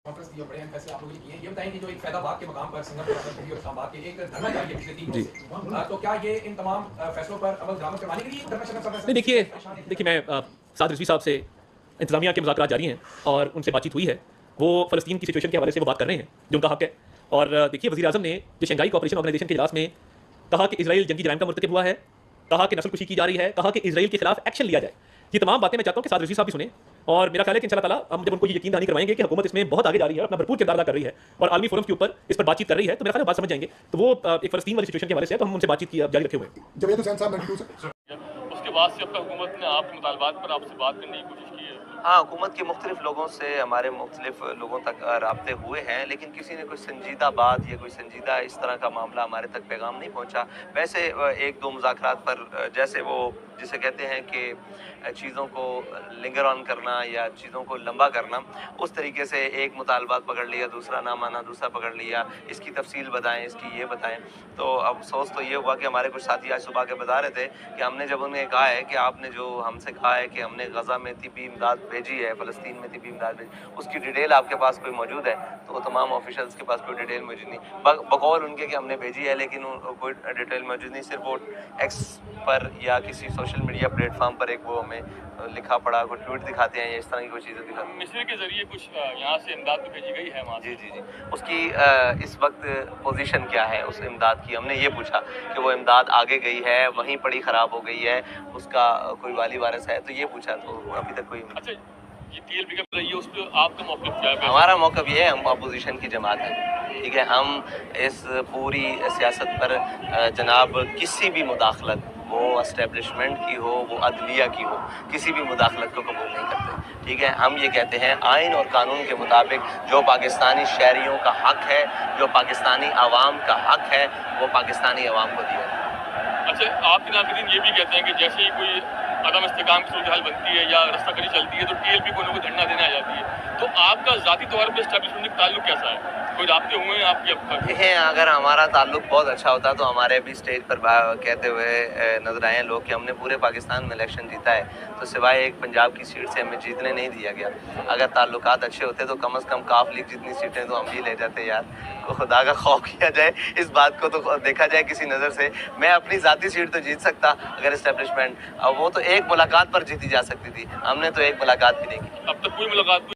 Conference की और बड़े अहम फैसले आप लोगों ने किए हैं। ये बताएं कि जो एक फैजाबाद के मकाम पर सिंगापुर और इस्लामाबाद के एक धरना जारी है पिछले 3 रोज से, तो क्या ये इन तमाम फैसलों पर अमल दरामद करवाने के लिए धरना चल रहा है? नहीं, देखिए मैं साद रिजवी साहब से इंतजामिया के मुज़ाकरात जारी हैं और उनसे बातचीत हुई है। वो फ़लस्तीन की सिचुएशन के हवाले से वो बात कर रहे हैं जो उनका हक है। और देखिए वज़ीर आज़म ने जो शंघाई कोऑपरेशन ऑर्गेनाइजेशन के इजलास में कहा कि इजराइल जंगी जराइम का मुर्तकिब हुआ है, कहा कि नस्लकुशी की जा रही है, कहा कि इजराइल के खिलाफ एक्शन लिया जाए। ये तमाम बातें मैं चाहता हूँ कि साद रिजवी साहब भी सुने और मेरा ख्याल है कि इंशाअल्लाह ताला हम जब उनको ये यकीन दहानी करवाएंगे कि हुकूमत इसमें बहुत आगे जा रही है, अपना भरपूर किरदार अदा कर रही है और आलमी फोरम के ऊपर इस पर बातचीत कर रही है, तो मेरा ख्याल है बात समझ जाएंगे। तो वो एक फ़लस्तीन वाली सिचुएशन के हवाले से तो हम उनसे बातचीत की जारी रखे हुए हैं। जवेद हुसैन साहब 92 से उसके बाद से अब तक हुकूमत ने आपके मुतालबात पर आपसे बात करने की कोशिश की है? हाँ, हुकूमत के मुख्तलिफ लोगों से हमारे मुख्तलिफ लोगों तक राब्ते हुए हैं, लेकिन किसी ने कोई संजीदा बात या कोई संजीदा इस तरह का मामला हमारे तक पैगाम नहीं पहुंचा। वैसे एक दो मुज़ाकरात पर जैसे वो जिसे कहते हैं कि चीज़ों को लिंगर ऑन करना या चीज़ों को लंबा करना, उस तरीके से एक मुतालबात पकड़ लिया, दूसरा ना माना, दूसरा पकड़ लिया, इसकी तफसील बताएं, इसकी ये बताएं। तो अफसोस तो ये हुआ कि हमारे कुछ साथी आज सुबह के बता रहे थे कि हमने जब उन्हें कहा है कि आपने जो हमसे कहा है कि हमने गज़ा में तिब्बी इमदाद भेजी है, फ़लस्तीन में तिब्बी इमदाद भेजी, उसकी डिटेल आपके पास कोई मौजूद है? तो वो तमाम ऑफिशल्स के पास कोई डिटेल मौजूद नहीं, बकौल उनके कि हमने भेजी है, लेकिन कोई डिटेल मौजूद नहीं। सिर्फ वो एक्स पर या किसी सोशल मीडिया प्लेटफॉर्म पर एक वो हमें लिखा पड़ा कोई ट्वीट दिखाते हैं या इस तरह की कोई चीज़ें दिखाते हैं। मिस्र के ज़रिए कुछ यहाँ से इमदाद तो भेजी गई है वहाँ से? जी। उसकी इस वक्त पोजीशन क्या है उस इमदाद की? हमने ये पूछा कि वो इमदाद आगे गई है, वहीं पड़ी ख़राब हो गई है, उसका कोई वाली वारिस है, तो ये पूछा। तो अभी तक कोई अच्छा, ये TLP का रही है, उस पर आपका मौक़िफ़ क्या है? हमारा मौक़िफ़ ये है, हम अपोजिशन की जमात है, ठीक है। हम इस पूरी सियासत पर जनाब किसी भी मुदाखलत, वो एस्टेब्लिशमेंट की हो, वो अदलिया की हो, किसी भी मुदाखलत को कबूल नहीं करते, ठीक है। हम ये कहते हैं आइन और कानून के मुताबिक जो पाकिस्तानी शहरियों का हक है, जो पाकिस्तानी अवाम का हक है, वो पाकिस्तानी अवाम को दिया है। अच्छा, आपके नाज़रीन ये भी कहते हैं कि जैसे ही कोई अदम इस्तेकाम की सूरत हाल बनती है या रास्ताकशी चलती है तो TLP को उनको धरना देने आ जाती है, तो आपका ज़ाती तौर पर एस्टेब्लिशमेंट का ताल्लुक कैसा है? कोई राब्ते हुए हैं आपकी अब तक? देखें, अगर हमारा ताल्लुक बहुत अच्छा होता तो हमारे भी स्टेज पर कहते हुए नजर आए लोग कि हमने पूरे पाकिस्तान में इलेक्शन जीता है, तो सिवाय एक पंजाब की सीट से हमें जीतने नहीं दिया गया। अगर ताल्लुकात अच्छे होते तो कम से कम काफ लीग जितनी सीटें तो हम भी ले जाते यार। तो खुदा का खौफ किया जाए, इस बात को तो देखा जाए किसी नज़र से। मैं अपनी ज़ाती सीट तो जीत सकता अगर इस्टेब्लिशमेंट, वो तो एक मुलाकात पर जीती जा सकती थी, हमने तो एक मुलाकात भी नहीं की। अब तक कोई मुलाकात